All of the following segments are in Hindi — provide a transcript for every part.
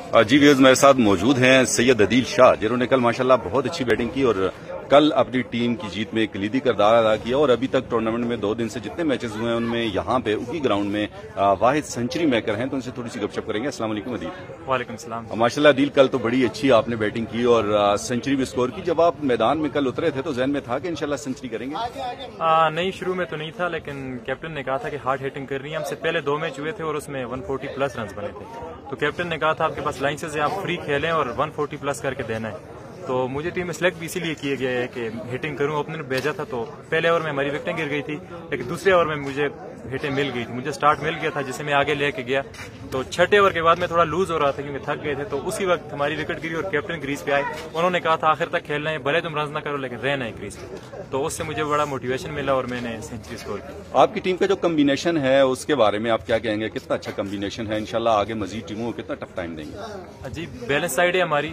जी व्यूअर्स, मेरे साथ मौजूद हैं सैयद अदील शाह, जिन्होंने कल माशाल्लाह बहुत अच्छी बैटिंग की और कल अपनी टीम की जीत में कलीदी किरदार अदा किया और अभी तक टूर्नामेंट में 2 दिन से जितने मैचेस हुए हैं उनमें यहाँ पे उकी ग्राउंड में वाहिद सेंचुरी मेकर हैं, तो उनसे थोड़ी सी गपशप करेंगे। अस्सलाम वालेकुम अदील। वालेकुम सलाम। माशाल्लाह अदील, कल तो बड़ी अच्छी आपने बैटिंग की और सेंचुरी भी स्कोर की। जब आप मैदान में कल उतरे थे तो जहन में था कि इंशाल्लाह सेंचुरी करेंगे? नहीं, शुरू में तो नहीं था, लेकिन कैप्टन ने कहा था कि हार्ड हिटिंग करनी है। हमसे पहले 2 मैच हुए थे और उसमें 140 प्लस रन बने थे, तो कैप्टन ने कहा था आपके पास लाइसेंस है, आप फ्री खेलें और 140 प्लस करके देना है। तो मुझे टीम में सिलेक्ट भी इसीलिए किया गया है कि हिटिंग करूं। ओपनर भेजा था तो पहले ओवर में हमारी विकेटें गिर गई थी, लेकिन दूसरे ओवर में मुझे हिटें मिल गई थी, मुझे स्टार्ट मिल गया था जिसे मैं आगे लेके गया। तो छठे ओवर के बाद में थोड़ा लूज हो रहा था क्योंकि थक गए थे, तो उसी वक्त हमारी विकेट गिरी और कैप्टन क्रीज पे आए। उन्होंने कहा था आखिर तक खेलना है, भले तुम रन ना करो लेकिन रहना है क्रीज पे। तो उससे मुझे बड़ा मोटिवेशन मिला और मैंने सेंचुरी स्कोर की। आपकी टीम का जो कम्बिनेशन है उसके बारे में आप क्या कहेंगे? कितना अच्छा कम्बिनेशन है? इंशाल्लाह आगे मजीद टीमों को कितना टफ टाइम देंगे? जी, बैलेंस साइड है हमारी,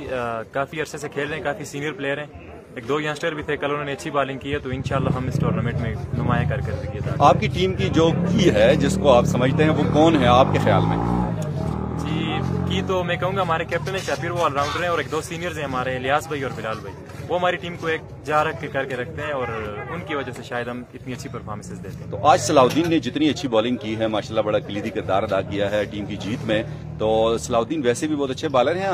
काफी अरसे से खेल रहे हैं, काफी सीनियर प्लेयर हैं। 1-2 यंगस्टर भी थे, कल उन्होंने अच्छी बॉलिंग की है, तो इंशाल्लाह हम इस टूर्नामेंट में नुमाया कर दिए। आपकी टीम की जो की है जिसको आप समझते हैं वो कौन है आपके ख्याल में? जी, की तो मैं कहूंगा हमारे कैप्टन है शाबिर, वो ऑलराउंडर हैं, और 1-2 सीनियर्स हैं हमारे, इलियास भाई और बिलाल भाई। वो हमारी टीम को एक जा रख के करके रखते हैं और उनकी वजह से शायद हम इतनी अच्छी परफॉर्मेंसेस देते हैं। तो आज सलाउद्दीन ने जितनी अच्छी बॉलिंग की है माशाल्लाह बड़ा कलीदी किरदार अदा किया है टीम की जीत में। तो सलाउद्दीन वैसे भी बहुत अच्छे बॉलर हैं,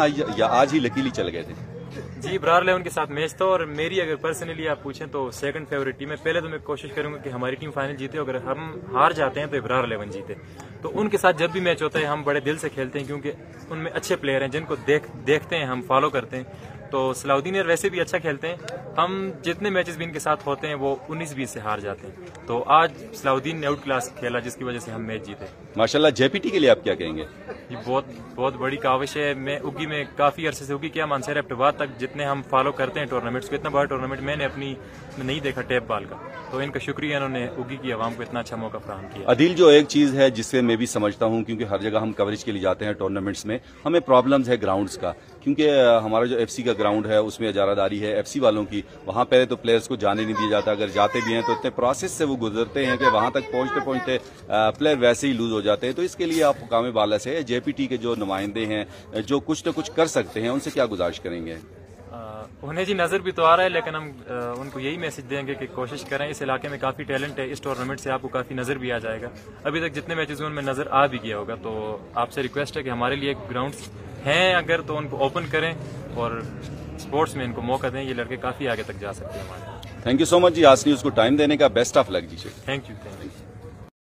आज ही लकीली चल गए थे? जी, इब्रार लेवन के साथ मैच था और मेरी अगर पर्सनली आप पूछें तो सेकंड फेवरेट टीम है। पहले तो मैं कोशिश करूंगा कि हमारी टीम फाइनल जीते, अगर हम हार जाते हैं तो इब्रार लेवन जीते। तो उनके साथ जब भी मैच होता है हम बड़े दिल से खेलते हैं क्योंकि उनमें अच्छे प्लेयर हैं जिनको देखते हैं, हम फॉलो करते हैं। तो सलाउद्दीन वैसे भी अच्छा खेलते हैं, हम जितने मैचेस भी इनके साथ होते हैं वो 19-20 से हार जाते हैं। तो आज सलाउद्दीन ने आउट क्लास खेला जिसकी वजह से हम मैच जीते। माशाल्लाह। जेपीटी के लिए आप क्या कहेंगे? ये बहुत बड़ी काविश है। मैं उगी में काफी अरसे से उगी क्या मानसर अक्टूबर तक जितने हम फॉलो करते हैं टूर्नामेंट्स को, इतना बड़ा टूर्नामेंट मैंने अपनी नहीं देखा टैप बॉल का। तो इनका शुक्रिया, इन्होंने उगी की आवाम को इतना अच्छा मौका फराहम किया। अदील, जो एक चीज है जिससे मैं भी समझता हूं, क्योंकि हर जगह हम कवरेज के लिए जाते हैं टूर्नामेंट्स में, हमें प्रॉब्लम्स है ग्राउंड्स का, क्योंकि हमारा जो एफसी का ग्राउंड है उसमें इजारादारी है एफसी वालों की। वहां पहले तो प्लेयर्स को जाने नहीं दिया जाता, अगर जाते भी हैं तो इतने प्रोसेस से वो गुजरते हैं कि वहां तक पहुंचते प्लेयर वैसे ही लूज हो जाते हैं। तो इसके लिए आप हुकाम बाला से जेपीटी के जो नुमाइंदे हैं जो कुछ न कुछ कर सकते हैं, उनसे क्या गुजारिश करेंगे? उन्हें जी नजर भी तो आ रहा है, लेकिन हम उनको यही मैसेज देंगे कि कोशिश करें। इस इलाके में काफी टैलेंट है, इस टूर्नामेंट से आपको काफी नजर भी आ जाएगा। अभी तक जितने मैचेस हुए उनमें नजर आ भी गया होगा। तो आपसे रिक्वेस्ट है कि हमारे लिए ग्राउंड्स हैं अगर तो उनको ओपन करें और स्पोर्ट्स में इनको मौका दें। ये लड़के काफी आगे तक जा सकते हैं हमारे। थैंक यू सो मच जी, आज न्यूज को टाइम देने का। बेस्ट ऑफ लक जी। Thank you.